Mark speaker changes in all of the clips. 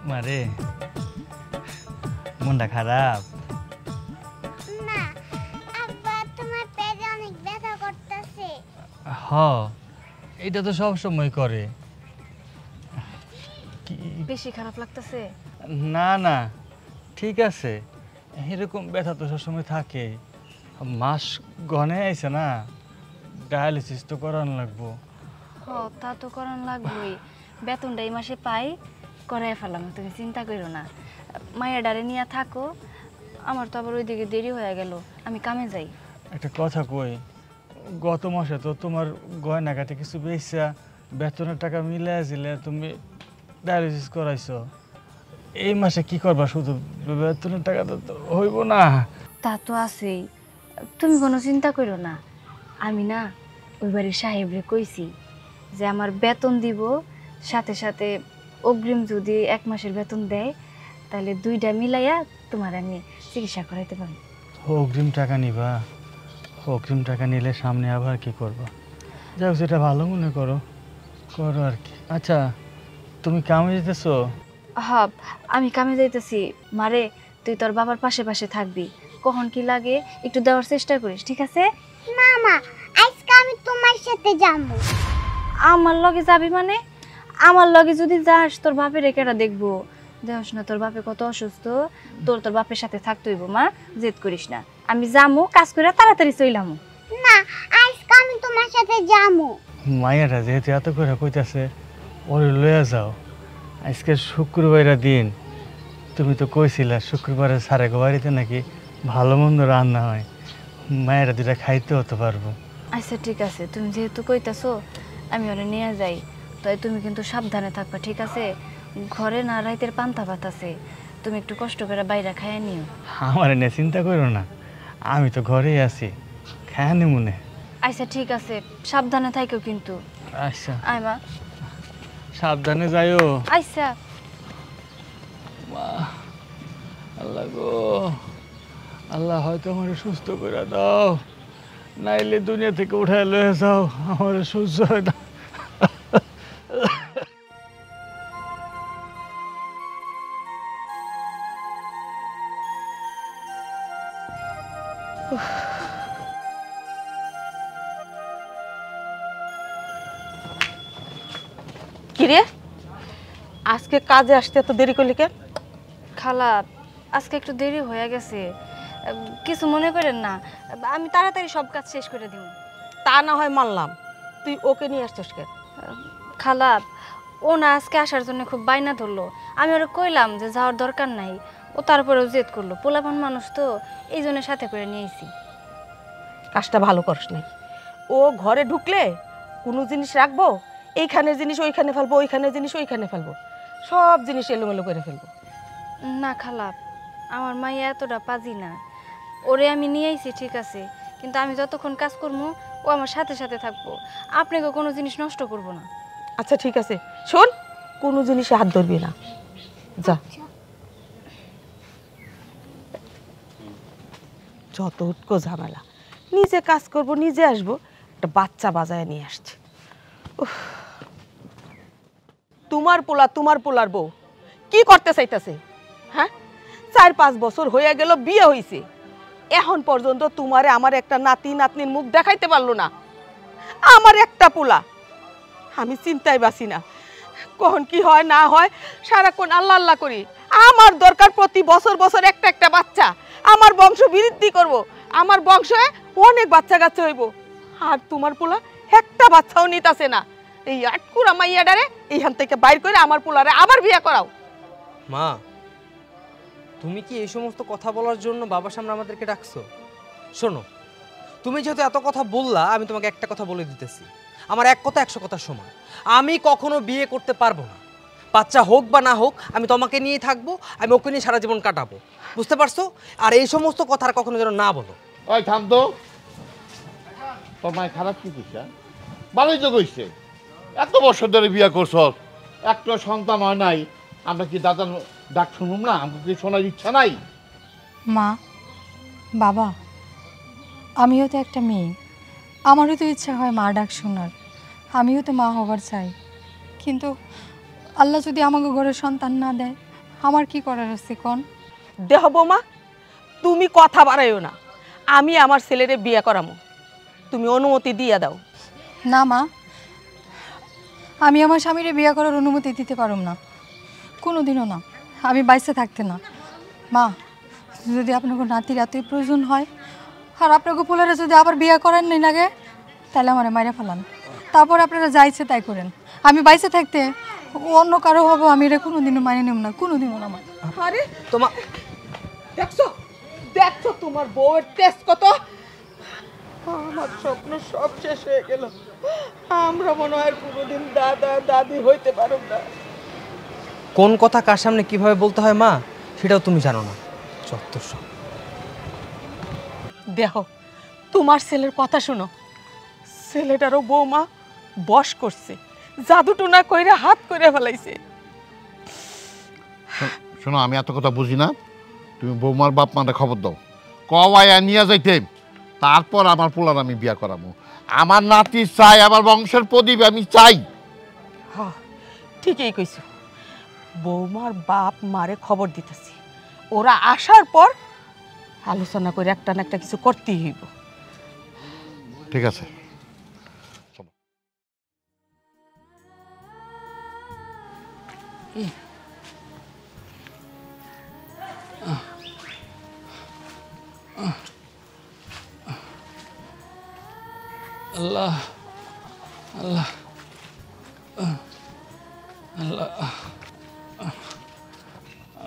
Speaker 1: মারে মনটা খারাপ
Speaker 2: না আব্বা তোমার পেটে অনেক ব্যথা করতেছে
Speaker 1: হ এটা তো সব সময় করে
Speaker 3: বেশি খারাপ লাগতেছে?
Speaker 1: না না ঠিক আছে এরকম ব্যথা তো সবসময় থাকে মাস গনে আইছে না ডায়ালিসিস তো করানো লাগবো
Speaker 3: তা তো করান লাগবেই বেতনটা এই মাসে পাই করাই ফেলাম তুমি চিন্তা করো না মায়ের ডারে নিয়ে থাকো আমার তো আবার ওইদিকে দেরি হয়ে গেল আমি কামে যাই
Speaker 1: একটা কথা কই গত মাসে তো তোমার গয়নাঘাটে কিছু বেচা বেতনের টাকা মিলে আসলে তুমি ডায়ালিসিস করাইছো এই মাসে কি করবা শুধু বেতনের টাকা তো হইব না
Speaker 3: তা তো আছেই তুমি কোনো চিন্তা করো না আমি না ওই বাড়ির সাহেবরে কইছি যে আমার বেতন দিব সাথে সাথে অগ্রিম যদি 1 মাসের বেতন দেয় তাহলে 2টা মিলাইয়া তোমার আমি চিকিৎসা করাইতে পারবো
Speaker 1: অগ্রিম টাকা নিবা অগ্রিম টাকা নিলে সামনে আবার কি করবা যাও যেটা ভালো মনে করো করো আর কি আচ্ছা তুমি কামে যেতেছো
Speaker 3: হ্যাঁ আমি কামে যাইতেছি মারে তুই তোর বাবার পাশে পাশে থাকবি কখন কি লাগে একটু দেওয়ার চেষ্টা করিস ঠিক আছে
Speaker 2: না মা আজকে আমি তোমার সাথে যাবো
Speaker 3: আমার লগে যাবি মানে আমার লগে যদি যাস তোর বাপের একেটা দেখবো দেখ না তোর বাপে কত অসুস্থ তোর বাপের সাথে থাকতে হইব মা জেদ করিস না আমি যামু কাজ করে তাড়াতাড়ি চইলামু
Speaker 2: না আজকে আমি তোমার সাথে যাবো
Speaker 1: মায়েরা যেহেতু এত করে কইতাছে ওরে লইয়া যাও আজকে শুক্রবারের দিন তুমি তো কইছিলা শুক্রবারে সারে বাড়িতে নাকি ভালো মন্দ রান্না হয় মায়েরা দুটা খাইতে হতে পারবো
Speaker 3: আচ্ছা ঠিক আছে তুমি যেহেতু কইতাছো আমি ওরে নিয়ে যাই তাই তুমি কিন্তু সাবধানে থাকবা ঠিক আছে ঘরে না রাইতের পান্তা ভাত আছে তুমি একটু কষ্ট করে বাইরে খাইয়ে নিও
Speaker 1: আমার এনে চিন্তা করো না আমি তো ঘরেই আছি খায়ানি মনে
Speaker 3: আচ্ছা ঠিক আছে সাবধানে থাকো কিন্তু
Speaker 1: আচ্ছা
Speaker 3: আয় মা
Speaker 1: সাবধানে যাইও
Speaker 3: আচ্ছা
Speaker 1: আল্লাহ গো আল্লাহ হয়তো আমার সুস্থ করে দাও নাইলে দুনিয়া থেকে উঠায় লয়ে যাও আমার সহ্য হয় না
Speaker 4: কিরে আজকে কাজে আসতে এত দেরি করলি কেন?
Speaker 3: খালা আজকে একটু দেরি হয়ে গেছে কিছু মনে করেন না আমি তাড়াতাড়ি সব কাজ শেষ করে দিব
Speaker 4: তা না হয় মানলাম, তুই ওকে নিয়ে আসছিস কেন?
Speaker 3: খালা ও না আজকে আসার জন্য খুব বায়না ধরলো আমি ওরা কইলাম যে যাওয়ার দরকার নাই ও তারপরেও জেদ করলো পোলাপান মানুষ তো এই জন্য সাথে করে নিয়েছি
Speaker 4: কাজটা ভালো করিস নাই। ও ঘরে ঢুকলে কোনো জিনিস রাখবো এইখানের জিনিস ওইখানে ফেলবো ওইখানের জিনিস ওইখানে ফেলবো সব জিনিস এলোমেলো করে ফেলবো।
Speaker 3: না খালা আমার মাইয়া এতটা পাজি না ওরে আমি নিয়ে আইছি ঠিক আছে কিন্তু আমি যতক্ষণ কাজ করবো ও আমার সাথে সাথে থাকবো আপনাকে কোনো জিনিস নষ্ট করব না
Speaker 4: আচ্ছা ঠিক আছে শোন কোনো জিনিসে হাত ধরবি না যা যত উৎকো ঝামেলা নিজে কাজ করব নিজে আসবো একটা বাচ্চা বাজায় নিয়ে আসছে তোমার পোলার বউ কি করতে চাইতেছে হ্যাঁ 4-5 বছর হয়ে গেল বিয়ে হইছে এখন পর্যন্ত তোমারে আমার একটা নাতি নাতনির মুখ দেখাইতে পারলো না আমার একটা পোলা আমি চিন্তায় বাসি না কখন কি হয় না হয় সারাক্ষণ আল্লাহ আল্লাহ করি আমার দরকার প্রতি বছর বছর একটা একটা বাচ্চা আমার বংশ বৃদ্ধি করব আমার বংশে অনেক বাচ্চা কাচ্চা হইব আর তোমার পোলা একটা বাচ্চাও নিতাছে না এই আটকুরা মাইয়াডারে এইখান থেকে বাইর করে আমার পোলারে আবার বিয়ে করাও
Speaker 5: মা তুমি কি এই সমস্ত কথা বলার জন্য বাবার সামনে আমাদেরকে ডাকছো শোনো তুমি যেহেতু এত কথা বললা আমি তোমাকে একটা কথা বলে দিতেছি আমার এক কথা 100 কথার সমান আমি কখনো বিয়ে করতে পারবো না বাচ্চা হোক বা না হোক আমি তোমাকে নিয়েই থাকবো আমি ওকে নিয়ে সারা জীবন কাটাবো বুঝতে পারছো আর এই সমস্ত কথা আর কখনো যেন না বলো
Speaker 6: ওই থাম তো তোর মায় খারাপ কি কইছে ভালোই তো কইছে এত বছর ধরে বিয়ে করছ একটা সন্তান হয় নাই আমরা কি দাদার ডাক শুনুম না আমাকে কি শোনার ইচ্ছা নাই
Speaker 7: মা বাবা আমিও তো একটা মেয়ে আমারও তো ইচ্ছা হয় মা ডাক শোনার আমিও তো মা হবার চাই কিন্তু আল্লাহ যদি আমাকে ঘরে সন্তান না দেয় আমার কি করার আছে কোন?
Speaker 4: দেহ বৌমা, তুমি কথা বাড়াইও না। আমি আমার ছেলেরে বিয়ে করামো, তুমি অনুমতি দিয়ে দাও।
Speaker 7: না মা, আমি আমার স্বামীরে বিয়ে করার অনুমতি দিতে পারুম না, কোনোদিনও না। আমি বাইসে থাকতে না। মা, যদি আপনাকে নাতির এতই প্রয়োজন হয় আর আপনাকে পোলারে যদি আবার বিয়ে করেন নাই লাগে, তাহলে আমার মাইরা ফেলান, তারপর আপনারা যা ইচ্ছে তাই করেন। আমি বাইসে থাকতে অন্য কারো হবো আমি এটা কোনোদিনও মানে নেব না, কোনোদিনও না।
Speaker 4: আরে তোমার দেখছো দেখছো তোমার বউয়ের তেজ কত। আমার স্বপ্ন সব শেষ হয়ে গেল। আমরা মনে হয় কোনোদিন দাদা দাদি হইতে পারব না।
Speaker 5: কোন কথা কার সামনে কিভাবে বলতে হয় মা, সেটাও তুমি জানো না। যত সব।
Speaker 4: দেখো, তোমার ছেলের কথা শুনো। ছেলেটারও বৌমা বশ করছে, জাদুটুনা কইরা হাত করে ফেলাইছে।
Speaker 6: শোনো, আমি এত কথা বুঝি না। তুমি বৌমার বাপ মারে খবর দাও, কওয়াইয়া নিয়ে যাইতে, তারপর আমার পোলার আমি বিয়া করাবো। আমার নাতি চাই, আমার বংশের প্রদীপ আমি চাই।
Speaker 4: হ্যাঁ, ঠিকই কইছো। বৌমার বাপ মারে খবর দিতেছি, ওরা আসার পর আলোচনা করে একটা না একটা কিছু করতেই হইব।
Speaker 6: ঠিক আছে।
Speaker 1: আল্লাহ আল্লাহ আল্লাহ।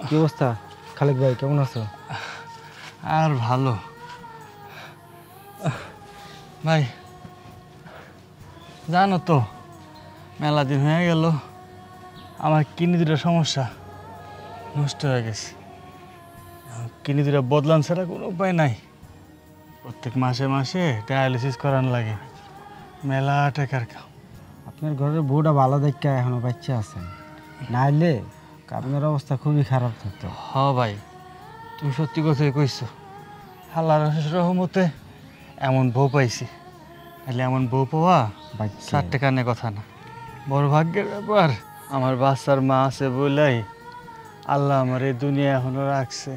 Speaker 8: কি অবস্থা খালেক ভাই, কেমন আছো?
Speaker 1: আর ভালো ভাই, জানো তো মেলা দিন হয়ে গেল আমার কিডনি দুটো সমস্যা নষ্ট হয়ে গেছে। কিডনি দুটো বদলান ছাড়া কোনো উপায় নাই। প্রত্যেক মাসে মাসে ডায়ালিসিস করানো লাগে, মেলা টাকার কাম।
Speaker 8: আপনার ঘরের বউটা ভালো দেখা এখনো বাচ্চা আছেন, না হলে আপনার অবস্থা খুবই খারাপ থাকতো।
Speaker 1: হ ভাই, তুমি সত্যি কথাই কইছো। আল্লাহর রহমতে এমন বউ পাইছি, তাহলে এমন বউ পাওয়া
Speaker 8: বাচ্চা
Speaker 1: 4 টাকা নিয়ে কথা না, বড় ভাগ্যের ব্যাপার। আমার বাচ্চার মা আছে বলেই আল্লাহ আমার এই দুনিয়া এখনো রাখছে।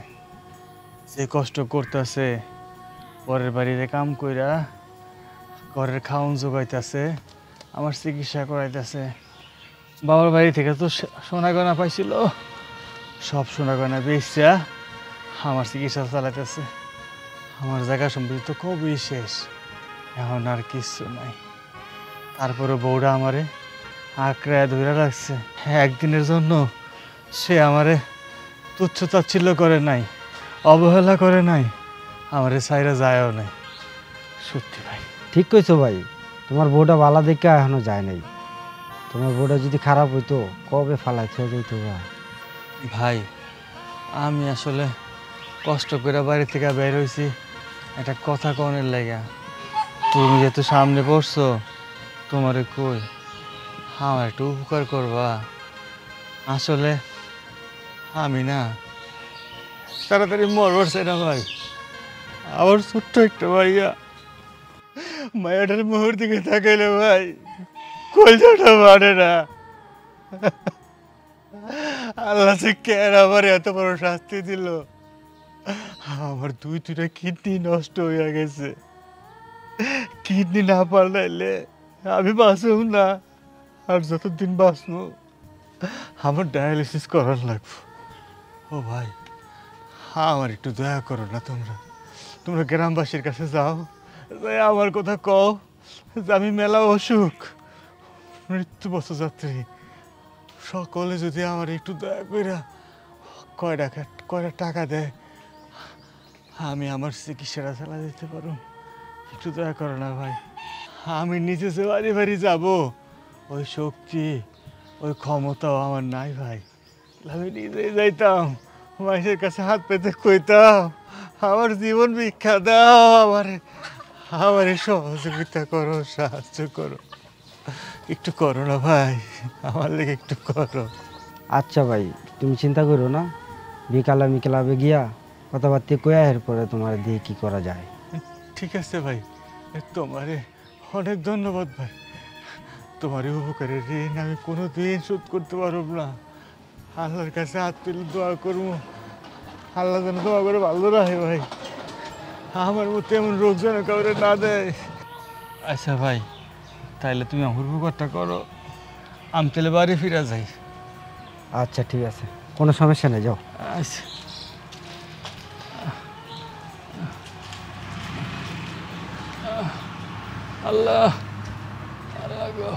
Speaker 1: যে কষ্ট করতেছে, পরের বাড়িতে কাম কইরা ঘরের খাওন জোগাইতেছে, আমার চিকিৎসা করাইতেছে। বাবার বাড়ি থেকে তো সোনা গয়না পাইছিল, সব সোনা গয়না বেচা আমার চিকিৎসা চালাইতেছে। আমার জায়গা সম্পত্তি তো কবই শেষ, এখন আর কিচ্ছু নাই। তারপরে বউরা আমারে আঁকড়ায় ধরে রাখছে। একদিনের জন্য সে আমারে তুচ্ছ তাচ্ছিল্য করে নাই, অবহেলা করে নাই, আমারে সাইরা যায়ও নাই। সত্যি ভাই।
Speaker 8: ঠিক কইছো ভাই, তোমার বউটা ভালো দেখা এখনো যায় নাই। তোমার বউটা যদি খারাপ হইতো কবে ফালাই খেয়ে যাইতো গা।
Speaker 1: ভাই, আমি আসলে কষ্ট করে বাড়ি থেকে বের হয়েছি একটা কথা কনের লাগা। তুমি যেহেতু সামনে পড়ছো, তোমারে কই আমার একটু উপকার করবা। আসলে আমি না তাড়াতাড়ি মরবার চাই না ভাই। আমার ছোট্ট একটা ভাইয়া, মায়াটার মোহর দিকে তাকাইলে ভাই কলজাটা মানে না। আল্লাহ যে কেন আমার এত বড় শাস্তি দিল। আমার দুইটা কিডনি নষ্ট হয়ে গেছে, কিডনি না পাল্টাইলে আমি বাঁচব না। আর যতদিন বাঁচবো আমার ডায়ালিসিস করার লাগবো। ও ভাই, আমার একটু দয়া করো না। তোমরা গ্রামবাসীর কাছে যাও, যাই আমার কথা কও যে আমি মেলা অসুখ, মৃত্যু পথযাত্রী। সকলে যদি আমার একটু দয়া করে কয়টা টাকা দেয়, আমি আমার চিকিৎসাটা চালা দিতে পারো। একটু দয়া করো না ভাই। আমি নিজে যে বাড়ি বাড়ি যাবো, ওই শক্তি ওই ক্ষমতাও আমার নাই ভাই। আমি নিজেই যাইতাম, মানুষের কাছে হাত পেতে কইতাম আমার জীবন ভিক্ষা দাও, আমার সহযোগিতা করো, সাহায্য করো। একটু করো না ভাই, আমার লেগে একটু করো।
Speaker 8: আচ্ছা ভাই, তুমি চিন্তা করো না, বিকালে আমি ক্লাবে গিয়া কথাবার্তা কয়া এরপরে তোমার দিয়ে কি করা যায়।
Speaker 1: ঠিক আছে ভাই, তোমারে অনেক ধন্যবাদ ভাই। তোমার এই উপকারের ঋণ আমি কোনো দিন শোধ করতে পারব না। আল্লাহর কাছে হাত তুলে দোয়া করবো, আল্লাহ যেন দোয়া করে ভালো রাখে ভাই, আমার মতো এমন রোগ যেন কাউরে না দেয়। আচ্ছা ভাই, তাইলে তুমি আমার উপকারটা করো, আমি তাহলে বাড়ি ফিরা যাই।
Speaker 8: আচ্ছা ঠিক আছে, কোনো সমস্যা নেই, যাও।
Speaker 1: আচ্ছা। আল্লাহ আল্লাহ গো।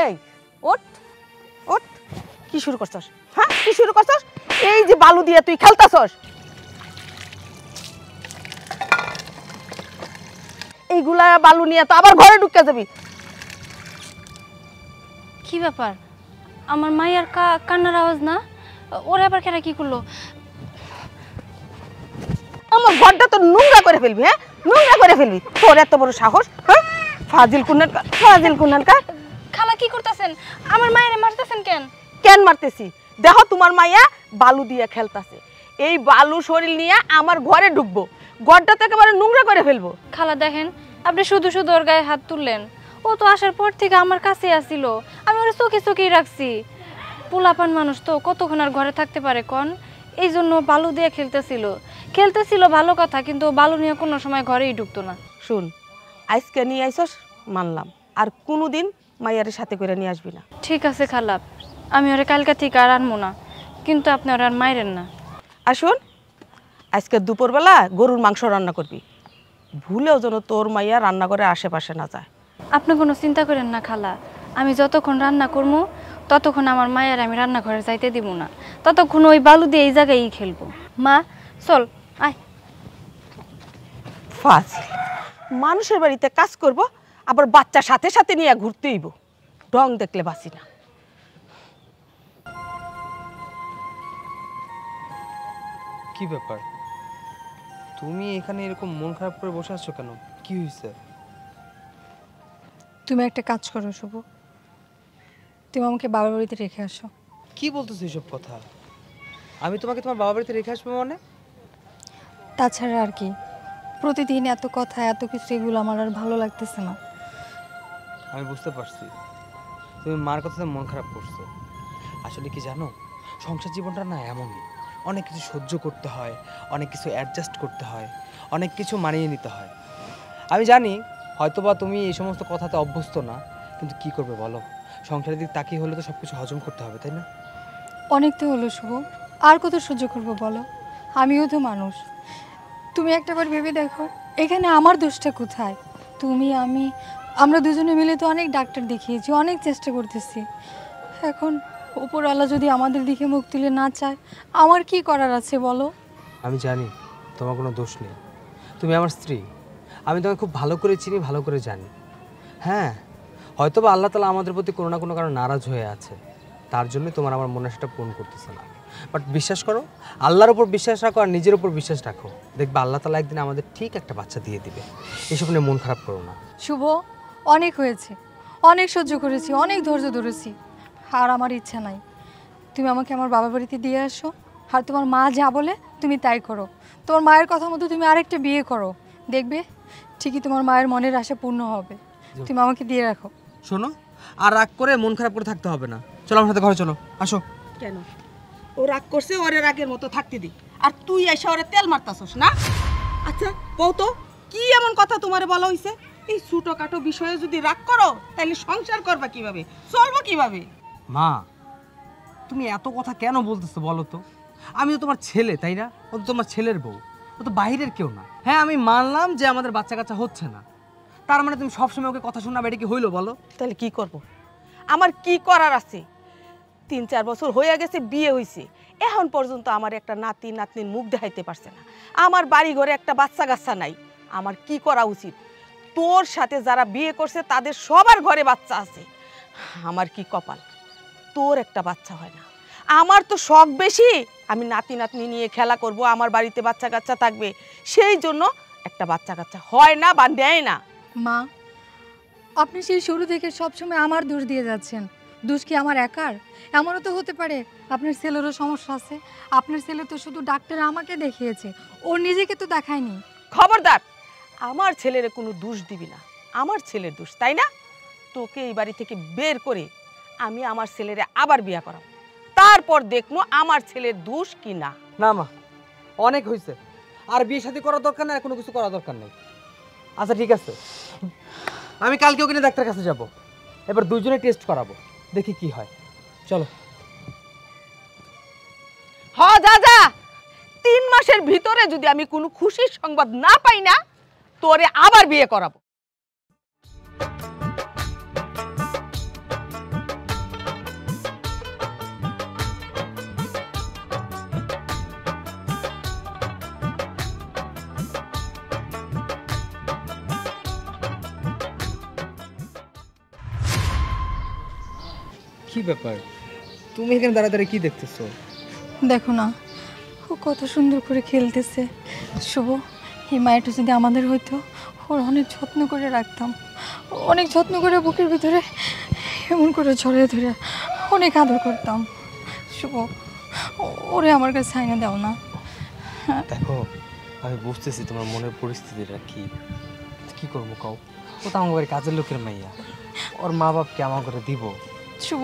Speaker 4: এই ওঠ ওঠ, কি শুরু করছস? হ্যাঁ, কি শুরু করছস? এই যে বালু দিয়ে তুই খেলতাছস, এইগুলা বালু নিয়ে তো আবার ঘরে ঢুকে যাবি।
Speaker 3: কি ব্যাপার? আমার মায়ের কান্নার আওয়াজ না? ওরা আবার কেরা কি করলো?
Speaker 4: আমার ঘরটা তো নোংরা করে ফেলবি। হ্যাঁ, নোংরা করে ফেলবি, তোর এত বড় সাহস? হ্যাঁ, ফাজিল কুনানকার, ফাজিল কুনানকার।
Speaker 3: খালা কি করতেছেন? আমার মায়ের মারতেছেন কেন?
Speaker 4: কেন মারতেছি? দেখো তোমার মাইয়া বালু দিয়ে খেলতাছে, এই বালু শরীর নিয়ে আমার ঘরে ঢুকবো, ঘরটা তো একেবারে নোংরা করে ফেলবো।
Speaker 3: খালা দেখেন, আপনি শুধু শুধু ওর গায়ে হাত তুললেন। ও তো আসার পর থেকে আমার কাছে আসিল, আমি ওরা চোখে চোখেই রাখছি। পোলাপান মানুষ তো কতক্ষণ আর ঘরে থাকতে পারে কন? এই জন্য বালু দিয়ে খেলতেছিল ভালো কথা, কিন্তু বালু নিয়ে কোনো সময় ঘরেই ঢুকতো না।
Speaker 4: শুন, আজকে নিয়ে আইসস মানলাম, আর কোনোদিন মাইয়ারের সাথে করে নিয়ে আসবি না।
Speaker 3: ঠিক আছে খালা, আমি ওরে কালকা থেকে আর আনবো না, কিন্তু আপনি ওরা আর মাইরেন না।
Speaker 4: আর শোন, আজকে দুপুরবেলা গরুর মাংস রান্না করবি, ভুলেও যেন তোর মাইয়া রান্নাঘরের আশেপাশে না যায়।
Speaker 3: আপনি কোনো চিন্তা করেন না খালা, আমি যতক্ষণ রান্না করবো ততক্ষণ আমার মায়ের আমি রান্নাঘরে যাইতে দিব না, ততক্ষণ ওই বালু দিয়ে এই জায়গায় খেলবো। মা চল আয়।
Speaker 4: ফাজিল, মানুষের বাড়িতে কাজ করব, আবার বাচ্চা সাথে সাথে নিয়ে ঘুরতেইব, ঢং দেখলে বাসি না।
Speaker 5: কি ব্যাপার, তুমি এখানে এরকম মন খারাপ করে বসে আছো কেন? কি হয়েছে?
Speaker 7: তুমি একটা কাজ করো শুভ, তুমি আমাকে বাবার বাড়িতে রেখে আসো।
Speaker 5: কি বলতেছো এসব কথা? আমি তোমাকে তোমার বাবা বাড়িতে রেখে আসবো মানে?
Speaker 7: তাছাড়া আর কি, প্রতিদিন এত কথা এত কিছু, এগুলো আমার আর ভালো লাগতেছে না।
Speaker 5: আমি বুঝতে পারছি তুমি মার কথাতে মন খারাপ করছো। আসলে কি জানো, সংসার জীবনটা না এমনই, অনেক কিছু সহ্য করতে হয়, অনেক কিছু অ্যাডজাস্ট করতে হয়, অনেক কিছু মানিয়ে নিতে হয়। আমি জানি হয়তোবা তুমি এই সমস্ত কথাতে অভ্যস্ত না, কিন্তু কি করবে বলো, সংসারের দিক তাকিয়ে হলে তো সব কিছু হজম করতে হবে, তাই না?
Speaker 7: অনেক তো হলো শুভ, আর কত সহ্য করবো বলো? আমিও তো মানুষ। তুমি একটাবার ভেবে দেখো, এখানে আমার দোষটা কোথায়? তুমি আমরা দুজনে মিলে তো অনেক ডাক্তার দেখিয়েছি, অনেক চেষ্টা করতেছি। এখন উপরওয়ালা যদি আমাদের দিকে মুখ তুলে না চায়, আমার কি করার আছে বলো?
Speaker 5: আমি জানি তোমার কোনো দোষ নেই, তুমি আমার স্ত্রী, আমি তোমাকে খুব ভালো করে চিনি, ভালো করে জানি। হ্যাঁ, হয়তোবা আল্লাহ তাআলা আমাদের প্রতি কোনো না কোনো কারণে নারাজ হয়ে আছে, তার জন্য তোমার আমার মনে সেটা পূরণ করতেছে না। বাট বিশ্বাস করো, আল্লাহর উপর বিশ্বাস রাখো আর নিজের উপর বিশ্বাস রাখো, দেখবে আল্লাহ তাআলা একদিন আমাদের ঠিক একটা বাচ্চা দিয়ে দিবে। এসব নিয়ে মন খারাপ করো না।
Speaker 7: শুভ, অনেক হয়েছে, অনেক সহ্য করেছি, অনেক ধৈর্য ধরেছি, আর আমার ইচ্ছা নাই। তুমি আমাকে আমার বাবার বাড়িতে দিয়ে আসো, আর তোমার মা যা বলে তুমি তাই করো। তোমার মায়ের কথা মতো তুমি আরেকটা বিয়ে করো, দেখবে ঠিকই তোমার মায়ের মনের আশা পূর্ণ হবে। তুমি আমাকে দিয়ে রাখো।
Speaker 5: শোনো, আর রাগ করে মন খারাপ করে থাকতে হবে না, চলো আমার সাথে ঘরে চলো, আসো।
Speaker 4: কেন? ও রাগ করছে, ওরে রাগের মতো থাকতে দি, আর তুই এসে ওরে তেল মারতাছস না? আচ্ছা কও তো, কি এমন কথা তোমারে বলা হইছে? এই ছোটখাটো বিষয়ে যদি রাগ করো, তাহলে সংসার করবা কিভাবে, চলবো কিভাবে?
Speaker 5: মা, তুমি এত কথা কেন বলতেছো বলো তো? আমি তো তোমার ছেলে, তাই না? ও তো তোমার ছেলের বউ, ও তো বাইরের কেউ না। হ্যাঁ, আমি মানলাম যে আমাদের বাচ্চা কাচ্চা হচ্ছে না, তার মানে তুমি সবসময় ওকে কথা শোনাবে, এটা কি হইলো বলো?
Speaker 4: তাহলে কি করব? আমার কি করার আছে? 3-4 বছর হয়ে গেছে বিয়ে হইছে, এখন পর্যন্ত আমার একটা নাতি নাতনির মুখ দেখাইতে পারছে না, আমার বাড়ি ঘরে একটা বাচ্চা কাচ্চা নাই। আমার কি করা উচিত? তোর সাথে যারা বিয়ে করছে তাদের সবার ঘরে বাচ্চা আছে, আমার কি কপাল, তোর একটা বাচ্চা হয় না। আমার তো শখ বেশি, আমি নাতি নাতনি নিয়ে খেলা করব, আমার বাড়িতে বাচ্চা কাচ্চা থাকবে, সেই জন্য একটা বাচ্চা কাচ্চা হয় না বা নেয় না।
Speaker 7: মা, আপনি সেই শুরু থেকে সবসময় আমার দোষ দিয়ে যাচ্ছেন। দোষ কি আমার একার? এমনও তো হতে পারে আপনার ছেলেরও সমস্যা আছে। আপনার ছেলে তো শুধু ডাক্তার আমাকে দেখিয়েছে, ও নিজেকে তো দেখায়নি।
Speaker 4: খবরদার, আমার ছেলের কোনো দোষ দিবি না, আমার ছেলের দোষ, তাই না? তোকে এই বাড়ি থেকে বের করে আমি আমার ছেলেরে আবার বিয়া করাবো, তারপর দেখবো আমার ছেলের দোষ কি না।
Speaker 5: না মা, অনেক হয়েছে, আর বিয়ে শাদী করার দরকার নাই, কোনো কিছু করার দরকার নেই। আচ্ছা ঠিক আছে, আমি কালকে ওখানে ডাক্তারের কাছে যাব, এবার দুজনে টেস্ট করাবো, দেখি কি হয়। চলো।
Speaker 4: হ যা যা, 3 মাসের ভিতরে যদি আমি কোনো খুশির সংবাদ না পাই না, তোরে আবার বিয়ে করাবো।
Speaker 5: কি ব্যাপার, তুমি এখানে দাঁড়া দাঁড়িয়ে কি দেখতেছো?
Speaker 7: দেখো না, ও কত সুন্দর করে খেলতেছে। শুভ, এই মায়াটা যদি আমাদের হইতো, ওর অনেক যত্ন করে রাখতাম, অনেক যত্ন করে বুকের ভিতরে এমন করে ছড়িয়ে ধরে অনেক আদর করতাম। শুভ, ওরে আমার কাছে আইনা দাও না।
Speaker 5: দেখো, আমি বুঝতেছি তোমার মনের পরিস্থিতিটা কি, কি করবো কও? ও তো আমার বাড়ির কাজের লোকের মাইয়া, ওর মা বাপকে আমার করে দিব।
Speaker 7: শুভ,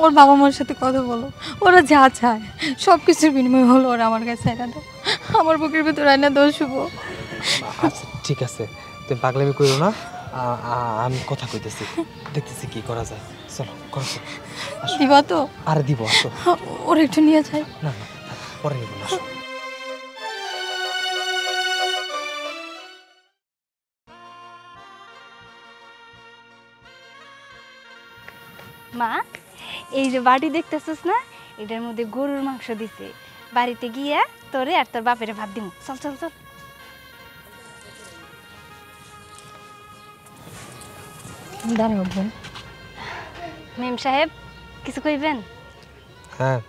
Speaker 7: ওর বাবা মার সাথে কথা বলো, ওরা যা চায় সব কিছুর বিনিময় হলো ওরা আমার কাছে আইনা দাও, আমার বুকের ভিতরে আইনা দাও। শুভ,
Speaker 5: আচ্ছা ঠিক আছে, তুমি পাগলামি করো না, আমি কথা কইতেছি, দেখতেছি কি করা যায়। চলো করো,
Speaker 7: দিবা তো?
Speaker 5: আরে দিব, আসো।
Speaker 7: ওরা একটু নিয়ে যাই।
Speaker 5: না না, পরে নিব না, আসো।
Speaker 3: মা, এই যে বাটি দেখতেছিস না, এটার মধ্যে গরুর মাংস দিছে, বাড়িতে গিয়া তোরে আর তোর বাপেরে ভাত দিমু। চল চল চল।
Speaker 7: দাঁড়াও বোন।
Speaker 3: মেম সাহেব, কিছু কইবেন?
Speaker 5: হ্যাঁ,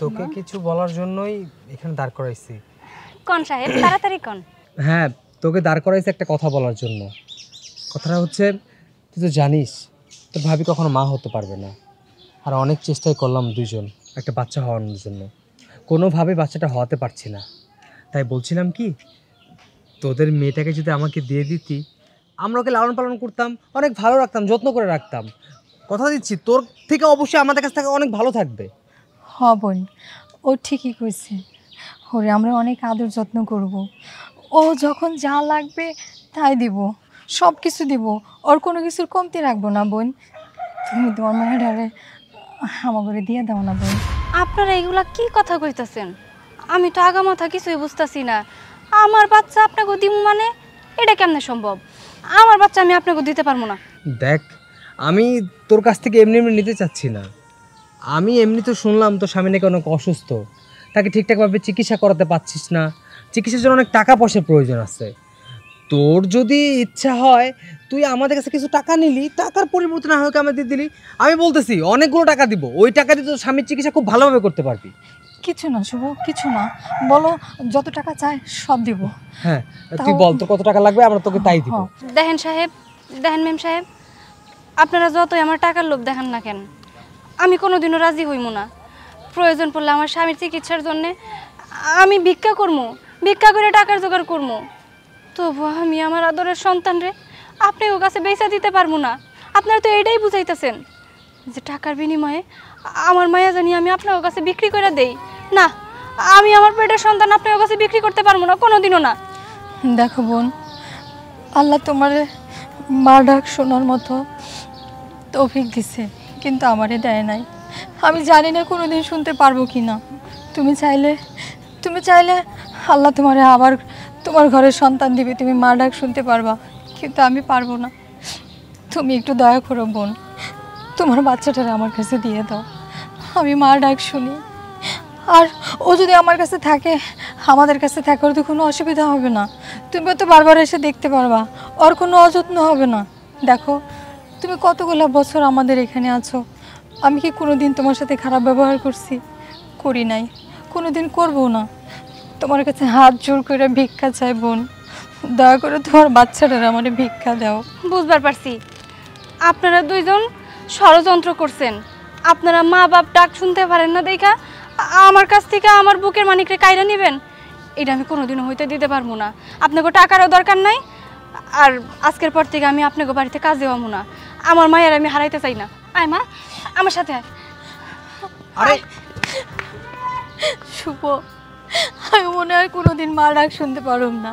Speaker 5: তোকে কিছু বলার জন্যই এখানে দাঁড় করাইছি।
Speaker 3: কোন সাহেব, তাড়াতাড়ি কোন।
Speaker 5: হ্যাঁ, তোকে দাঁড় করাইছি একটা কথা বলার জন্য। কথাটা হচ্ছে, তুই তো জানিস তোর ভাবি কখনো মা হতে পারবে না, আর অনেক চেষ্টাই করলাম দুইজন একটা বাচ্চা হওয়ানোর জন্য, কোনোভাবে বাচ্চাটা হওয়াতে পারছি না। তাই বলছিলাম কি, তোদের মেয়েটাকে যদি আমাকে দিয়ে দিতি, আমরা ওকে লালন পালন করতাম, অনেক ভালো রাখতাম, যত্ন করে রাখতাম। কথা দিচ্ছি, তোর থেকে অবশ্যই আমাদের কাছ থেকে অনেক ভালো থাকবে।
Speaker 7: হ বোন, ও ঠিকই কইছে, ওরে আমরা অনেক আদর যত্ন করব, ও যখন যা লাগবে তাই দিব, সব কিছু দিব, ওর কোনো কিছুর কমতি রাখবো না বোন। তুমি তোমার মায়েরারে আমার করে দিয়ে দাও না বোন।
Speaker 3: আপনারা এগুলা কি কথা কইতাছেন? আমি তো আগামাথা কিছুই বুঝতাছি না। আমার বাচ্চা আপনাকে দিমু মানে এটা কেমনে সম্ভব? আমার বাচ্চা আমি আপনাকে দিতে পারবো না।
Speaker 5: দেখ, আমি তোর কাছ থেকে এমনি এমনি নিতে চাচ্ছি না। আমি এমনি তো শুনলাম তোর স্বামী নাকি অনেক অসুস্থ, তাকে ঠিকঠাকভাবে চিকিৎসা করাতে পারছিস না, চিকিৎসার জন্য অনেক টাকা পয়সার প্রয়োজন আছে। তোর যদি ইচ্ছা হয় তুই আমাদের কাছে কিছু টাকা নিলি, টাকার পরিবর্তে না হোক আমাদের দিলি, আমি বলতেছি অনেকগুলো টাকা দিব, ওই টাকা দিয়ে তোর স্বামীর চিকিৎসা খুব ভালোভাবে করতে পারবি।
Speaker 7: কিছু না শুভ, কিছু না, বলো যত টাকা চাই সব দিব।
Speaker 5: হ্যাঁ, তুই বল তোর কত টাকা লাগবে, আমরা তোকে তাই দিব।
Speaker 3: দেখেন সাহেব, দেখেন মেম সাহেব, আপনারা যতই আমার টাকার লোভ দেখান না কেন, আমি কোনোদিনও রাজি হইমু না। প্রয়োজন পড়লে আমার স্বামীর চিকিৎসার জন্যে আমি ভিক্ষা করবো, ভিক্ষা করে টাকার জোগাড় করবো, তবু আমি আমার আদরের সন্তানরে আপনি ওর কাছে বেচা দিতে পারবো না। আপনারা তো এটাই বুঝাইতেছেন যে টাকার বিনিময়ে আমার মায়া জানি আমি আপনার কাছে বিক্রি করে দেই। না, আমি আমার পেটের সন্তান আপনার কাছে বিক্রি করতে পারবো না, কোনোদিনও না।
Speaker 7: দেখো বোন, আল্লাহ তোমার মা ডাক শোনার মতো তৌফিক দিছে, কিন্তু আমারে দেয় নাই। আমি জানি না কোনোদিন শুনতে পারবো কি না। তুমি চাইলে আল্লাহ তোমারে আবার তোমার ঘরের সন্তান দিবে, তুমি মা ডাক শুনতে পারবা, কিন্তু আমি পারবো না। তুমি একটু দয়া করো বোন, তোমার বাচ্চাটারে আমার কাছে দিয়ে দাও, আমি মা ডাক শুনি। আর ও যদি আমার কাছে থাকে, আমাদের কাছে থাকে, ওর তো কোনো অসুবিধা হবে না। তুমি তো বারবার এসে দেখতে পারবা, ওর কোনো অযত্ন হবে না। দেখো, তুমি কতগুলো বছর আমাদের এখানে আছো, আমি কি কোনো দিন তোমার সাথে খারাপ ব্যবহার করছি? করি নাই, কোনো দিন করবো না। তোমার কাছে হাত জোর করে ভিক্ষা চাই বোন, দয়া করে তোমার বাচ্চাটার আমার ভিক্ষা দাও।
Speaker 3: বুঝবার পারছি, আপনারা দুইজন ষড়যন্ত্র করছেন। আপনারা মা বাপ ডাক শুনতে পারেন না দেখা আমার কাছ থেকে আমার বুকের মানিকরে কাইরা নেবেন, এটা আমি কোনোদিনও হইতে দিতে পারবো না। আপনাকে টাকারও দরকার নাই, আর আজকের পর থেকে আমি আপনাকে বাড়িতে কাজে যাবো না। আমার মায়ের আমি হারাইতে চাই না। আয় মা, আমার সাথে আয়।
Speaker 5: আরে
Speaker 7: শুভ, আমি মনে হয় কোনোদিন মা ডাক শুনতে পারব না।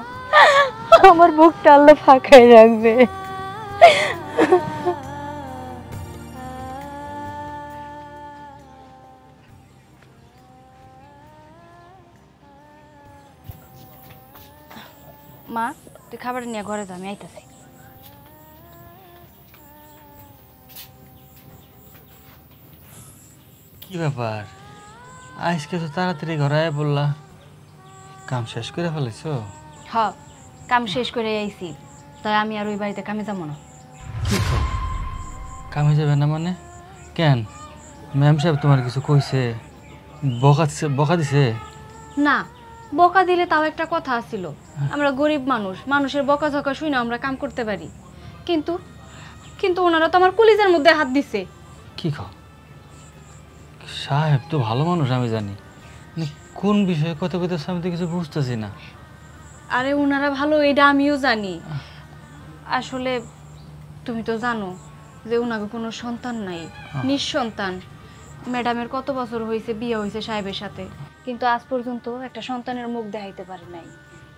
Speaker 7: আমার বুকটা আল্লাহ ফাঁকাই রাখবে।
Speaker 3: মা, তুই খাবার নিয়ে ঘরে যা, আমি আইতাছি।
Speaker 1: কি ব্যাপার, আজকে তো তাড়াতাড়ি ঘরে আয় বললা, কাম শেষ করে ফেলেছো?
Speaker 3: হ, কাম শেষ করে আইছি, তাই আমি আর ওই বাড়িতে কামে যাবো না।
Speaker 1: কি কও, কামে যাবে না মানে? কেন, ম্যাম সাহেব তোমার কিছু কইছে? বকা দিছে?
Speaker 3: না, বকা দিলে তাও একটা কথা আছিল, আমরা গরিব মানুষ, মানুষের বকাঝকা শুনে আমরা কাম করতে পারি। কিন্তু কিন্তু ওনারা তো আমার কলিজার মধ্যে হাত দিছে।
Speaker 1: কি কও, সাহেব তো ভালো মানুষ আমি জানি, মানে কোন বিষয়ে কথা কইতেছে আমি তো কিছু বুঝতেছি না।
Speaker 3: আরে ওনারা ভালো, এটা আমিও জানি। আসলে তুমি তো জানো যে ওনাকে কোনো সন্তান নাই, নিঃসন্তান। ম্যাডামের কত বছর হয়েছে বিয়ে হয়েছে সাহেবের সাথে, কিন্তু আজ পর্যন্ত একটা সন্তানের মুখ দেখাইতে পারে নাই।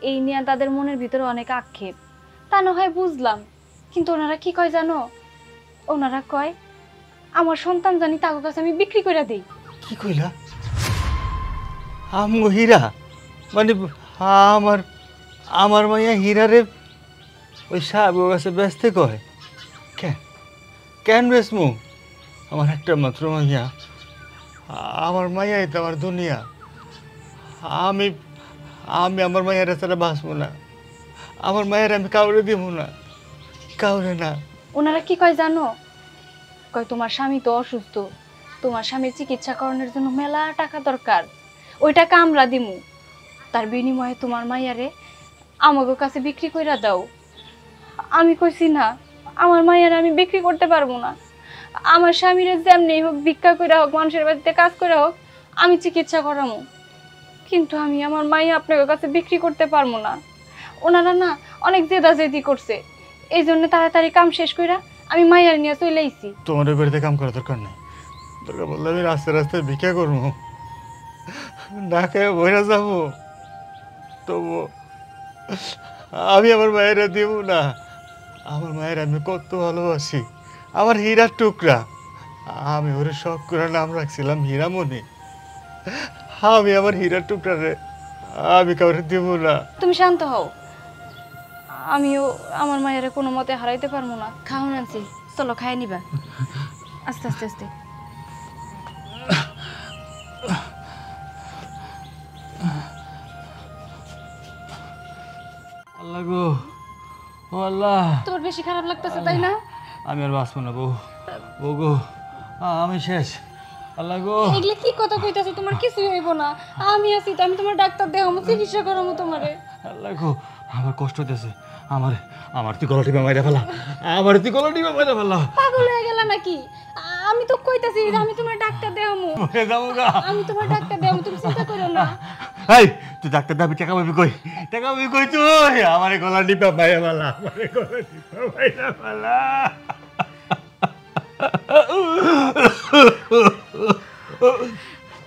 Speaker 3: এই নিয়ে তাদের মনের ভিতরে অনেক আক্ষেপ। তা না হয় বুঝলাম, কিন্তু ওনারা কি কয় জানো? ওনারা কয় আমার সন্তান জানি তার কাছে আমি বিক্রি করে দিই।
Speaker 1: কি কইলা? আমগো হীরা মানে আমার আমার মাইয়া হীরারে ওই সাহেবের কাছে বেচতে কয়? কেন কেন বেচমু? আমার একটা মাত্র মাইয়া, আমার মাইয়াই তো আমার দুনিয়া। আমি আমি আমার মায়ের ছাড়া বাঁচবো না, আমার মায়ের আমি কাউরে দিব না, কাউরে না।
Speaker 3: ওনারা কি কয় জানো? কয় তোমার স্বামী তো অসুস্থ, তোমার স্বামীর চিকিৎসা করানোর জন্য মেলা টাকা দরকার, ওই টাকা আমরা দিমু, তার বিনিময়ে তোমার মাইয়ারে আমাদের কাছে বিক্রি কইরা দাও। আমি কইছি না, আমার মাইয়ারে আমি বিক্রি করতে পারবো না। আমার স্বামীরে যেমনি হোক, ভিক্ষা কইরা হোক, মানুষের বাড়িতে কাজ কইরা হোক, আমি চিকিৎসা করামু, কিন্তু আমি আমার মাইয়া আপনাদের কাছে বিক্রি করতে পারবো না। ওনারা না অনেক জেদাজেদি করছে, এই জন্য তাড়াতাড়ি কাম শেষ কইরা আমি মাইয়ার নিয়ে চলে আইছি।
Speaker 1: তোমার ওই বাড়িতে কাম করা দরকার নেই, দরকার বললে আমি রাস্তায় রাস্তায় ভিক্ষা করবো, না খেয়ে বইরা যাবো, তবু আমি আমার মায়ের দিব না। আমার মায়ের আমি কত ভালোবাসি, আমার হীরার টুকরা। আমি ওরে শখ করে নাম রাখছিলাম হীরামণি। আমি আমার হীরার টুকরা রে আমি কাউরে দিব না।
Speaker 3: তুমি শান্ত হও, আমিও আমার মায়ের কোনো মতে হারাইতে পারবো না। খাওন আনছি, চলো খাই নিবা, আস্তে আস্তে আস্তে।
Speaker 1: আল্লাহ গো, ও আল্লাহ,
Speaker 3: তোমার বেশি খারাপ লাগতেছে তাই না?
Speaker 1: আমি আর বাঁচবো না বউ, বউ গো, আমি শেষ। আল্লাহ গো,
Speaker 3: এগুলো কি কথা কইতাছো? তোমার কিছুই হইব না, আমি আছি তো, আমি তোমার ডাক্তার দেখামু, চিকিৎসা করামু তোমারে।
Speaker 1: আল্লাহ গো, আমার কষ্ট হইতেছে, আমার তুই গলা টিপা মাইরা ফেলা, আমার তুই গলা টিপা মাইরা ফেলা।
Speaker 3: পাগল হয়ে গেলা নাকি? আমি তো কইতাছি যে আমি তোমার ডাক্তার দেখামু,
Speaker 1: মরে যাবো গা।
Speaker 3: আমি তোমার ডাক্তার দেখামু, তুমি চিন্তা করো না।
Speaker 1: এই তুই ডাক্তার দাবি, টাকা পাবি কই? টাকা পাবি কই তুই? আমার গলা টিপা মাইরা ফেলা, আমার গলা টিপা মাইরা ফেলা।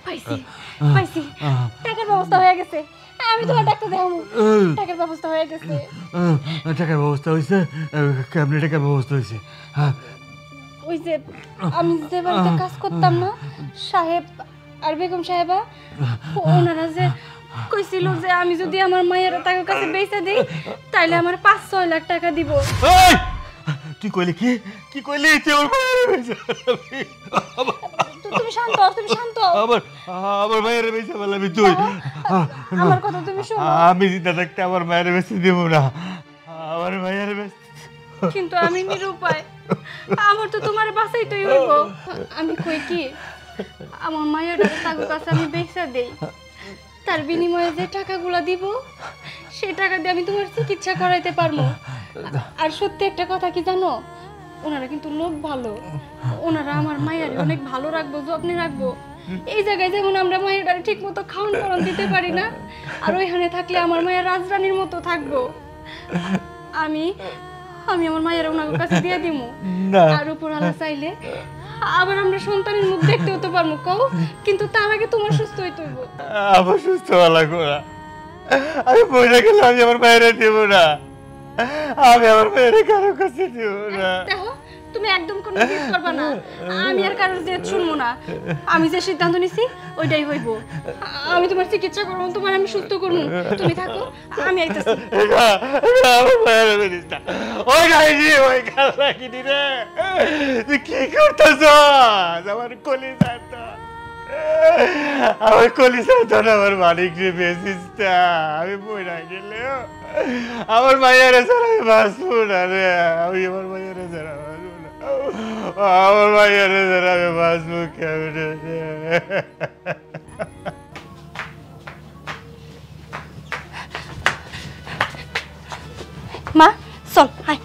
Speaker 3: পাইছি পাইছি, টাকার ব্যবস্থা হয়ে গেছে, আমি তোমার ডাক্তার দেখামু, টাকার ব্যবস্থা হয়ে গেছে।
Speaker 1: টাকার ব্যবস্থা হয়েছে? কেমনি টাকার ব্যবস্থা হয়েছে? হ্যাঁ,
Speaker 3: ওই যে আমি যে বাড়িতে কাজ করতাম না, সাহেব আর বেগম সাহেবা, ওনারা যে কইছিল যে আমি যদি আমার মায়ের টাকার কাছে বেচে দিই তাইলে আমার 5-6 লাখ টাকা দিব।
Speaker 1: তুই কইলি কি? কি কইলি? তুই আমার মায়ের বেচে ফেলাবি?
Speaker 3: তুমি শান্ত হও, তুমি শান্ত হও।
Speaker 1: আমার মায়ের বেচে ফেলাবি তুই?
Speaker 3: আমার কথা তুমি শোনো।
Speaker 1: আমি জিন্দা থাকতে আমার মায়ের বেচে দিব না, আমার মায়ের বেচে।
Speaker 3: কিন্তু আমি নিরুপায়, আমার তো তোমার বাঁচাইতেই হইব। আমি কই কি, আমার মায়ের টাকার কাছে আমি বেচে দেই, তার বিনিময়ে যে টাকাগুলো দিব সেই টাকা দিয়ে আমি তোমার চিকিৎসা করাইতে পারবো। আর সত্যি একটা কথা কি জানো, ওনারা কিন্তু লোক ভালো, ওনারা আমার মায়ের অনেক ভালো রাখবো, যত্নে রাখবো। এই জায়গায় যেমন আমরা মায়ের ঠিক মতো খাওয়ান পরান দিতে পারি না, আর ওইখানে থাকলে আমার মায়ের রাজরানীর মতো থাকবো। আমি আমি আমার মায়ের ওনার কাছে দিয়ে দিমু
Speaker 1: না
Speaker 3: আর উপর আলা চাইলে আবার আমরা সন্তানের মুখ দেখতে হতে পারবো কও, কিন্তু তার আগে তোমার সুস্থ হইতে হইব।
Speaker 1: আমার সুস্থ হওয়া লাগবো না, আমি বইটা গেলে আমি আমার মায়েরা দিব না, আমি আমার মায়েরা কারো কাছে দিব না।
Speaker 3: দেখো তুমি একদম কোনো জিদ করবা না, আমি আর কারোর জিদ শুনবো না। আমি যে সিদ্ধান্ত নিছি ওইটাই হইব। আমি তোমার চিকিৎসা করব, তোমার আমি সুস্থ করব, তুমি থাকো, আমি আইতাছি।
Speaker 1: আমার মায়েরা বলিস না, ওই গাইনি ওই গাল রাখিনি রে, তুই কি করতেছ? আমার কলিজা তো, আমার কলিজা তো আমার মালিক রে বেঁচিস না, আমি বইরা গেলেও আমার মায়েরা ছাড়া আমি বাঁচবো না রে, আমি আমার মায়েরা ছাড়া বাঁচবো না, আমার মায়েরা ছাড়া আমি বাঁচবো কেমনে রে?
Speaker 3: মা চল হাই।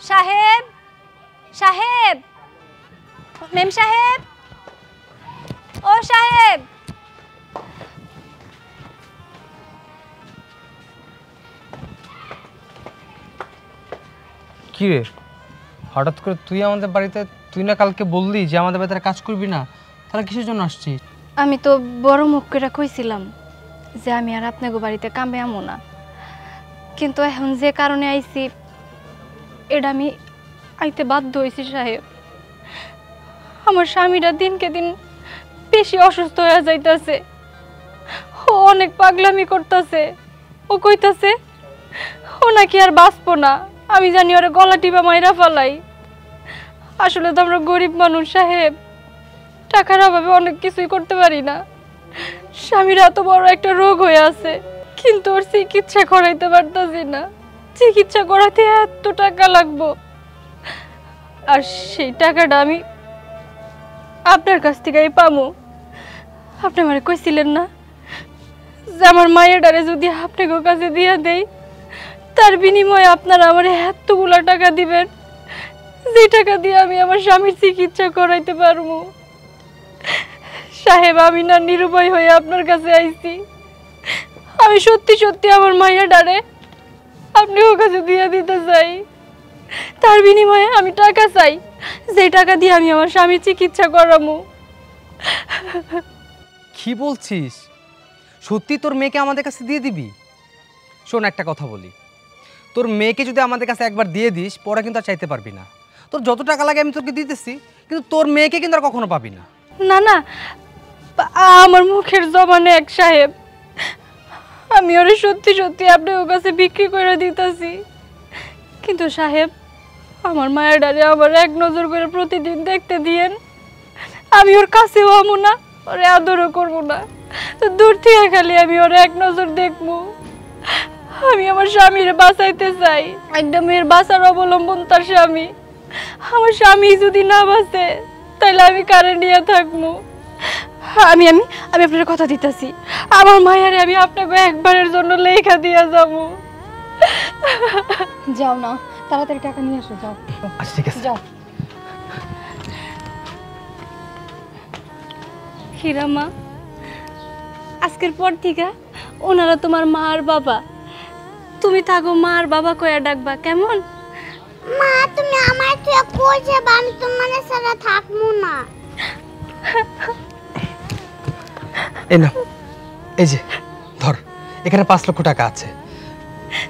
Speaker 3: সাহেব সাহেব, মেম সাহেব, ও সাহেব।
Speaker 5: কি রে, হঠাৎ করে তুই আমাদের বাড়িতে? তুই না কালকে বললি যে আমাদের বাড়িতে কাজ করবি না, তাহলে কিসের জন্য আসছিস?
Speaker 3: আমি তো বড় মুখ করে কইছিলাম যে আমি আর আপনাকে বাড়িতে কামে আমো না, কিন্তু এখন যে কারণে আইছি এটা আমি আইতে বাধ্য হয়েছি সাহেব। আমার স্বামীরা দিনকে দিন বেশি অসুস্থ হয়ে যাইতাছে, ও অনেক পাগলামি করতেছে, ও কইতাছে ও নাকি আর বাঁচবো না, আমি জানি ওরে গলা টিপা মাইরা ফেলাই। আসলে তো আমরা গরিব মানুষ সাহেব, টাকার অভাবে অনেক কিছুই করতে পারি না। স্বামীর এত বড় একটা রোগ হয়ে আছে, কিন্তু ওর চিকিৎসা করাইতে পারতাছি না। চিকিৎসা করাতে এত টাকা লাগবো, আর সেই টাকাটা আমি আপনার কাছ থেকেই পাবো। আপনি আমারে কইছিলেন না যে আমার মায়ের ডারে যদি আপনাকে কাছে দিয়ে দেই, তার বিনিময়ে আপনারা আমার এতগুলা টাকা দিবেন, যে টাকা দিয়ে আমি আমার স্বামীর চিকিৎসা করাইতে পারবো। সাহেব, আমি না নিরুপায় হয়ে আপনার কাছে আইছি। আমি সত্যি সত্যি আমার মায়ের ডারে আপনি ওর কাছে দিয়ে দিতে চাই, তার বিনিময়ে আমি টাকা চাই, যে টাকা দিয়ে আমি আমার স্বামীর চিকিৎসা করাবো।
Speaker 5: কি বলছিস? সত্যি তোর মেয়েকে আমাদের কাছে দিয়ে দিবি? শোন, একটা কথা বলি, তোর মেয়েকে যদি আমাদের কাছে একবার দিয়ে দিস, পরে কিন্তু আর চাইতে পারবি না। তোর যত টাকা লাগে আমি তোকে দিতেছি, কিন্তু তোর মেয়েকে কিন্তু আর কখনো পাবি না।
Speaker 3: না না, আমার মুখের জবানে এক সাহেব, আমি ওরে সত্যি সত্যি আপনি ওর কাছে বিক্রি করে দিতেছি, কিন্তু সাহেব আমার মায়ের ডারে আমার এক নজর করে প্রতিদিন দেখতে দিয়েন। আমি ওর কাছেও আমো না, ওরে আদরও করবো না, তো দূর থেকে খালি আমি ওরে এক নজর দেখবো। আমি আমার স্বামীর বাঁচাইতে চাই, একটা মেয়ের বাঁচার অবলম্বন তার স্বামী। আমার স্বামী যদি না বাঁচে তাহলে আমি কারে নিয়ে থাকবো? আমি আমি আমি আপনার কথা দিতেছি, আমার মায়ের আমি আপনাকে একবারের জন্য লেখা দিয়ে যাবো।
Speaker 7: যাও না, তাড়াতাড়ি টাকা নিয়ে আসো, যাও।
Speaker 5: আচ্ছা ঠিক আছে,
Speaker 7: যাও।
Speaker 3: হীরামা, আজকের পর থেকে ওনারা তোমার মা আর বাবা, তুমি থাকো মা আর বাবা কয়া ডাকবা, কেমন?
Speaker 2: মা, তুমি আমার থেকে কই যাবা? আমি তোমার সাথে থাকবো না।
Speaker 5: এই না, এই যে ধর, এখানে 5 লক্ষ টাকা আছে।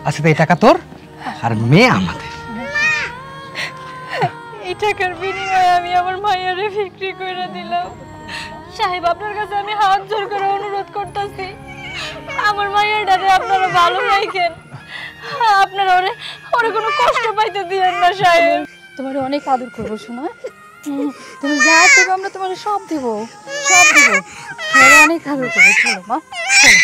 Speaker 5: আচ্ছা, তো এই টাকা তোর আর মেয়ে আমাদের।
Speaker 3: এই টাকার বিনিময়ে আমি আমার মায়েরে বিক্রি করে দিলাম। সাহেব, আপনার কাছে আমি হাত জোর করে অনুরোধ করতেছি, আমার মায়ের ডারে আপনারা ভালো রাখেন, আপনারা ওরে ওরে কোনো কষ্ট পাইতে দিয়েন না সাহেব।
Speaker 7: তোমার অনেক আদর করবো শোনা, তুমি যা চাইবে আমরা তোমার সব দিব, সব দিব। তোমার অনেক আদর করবো, চলো মা, চলো।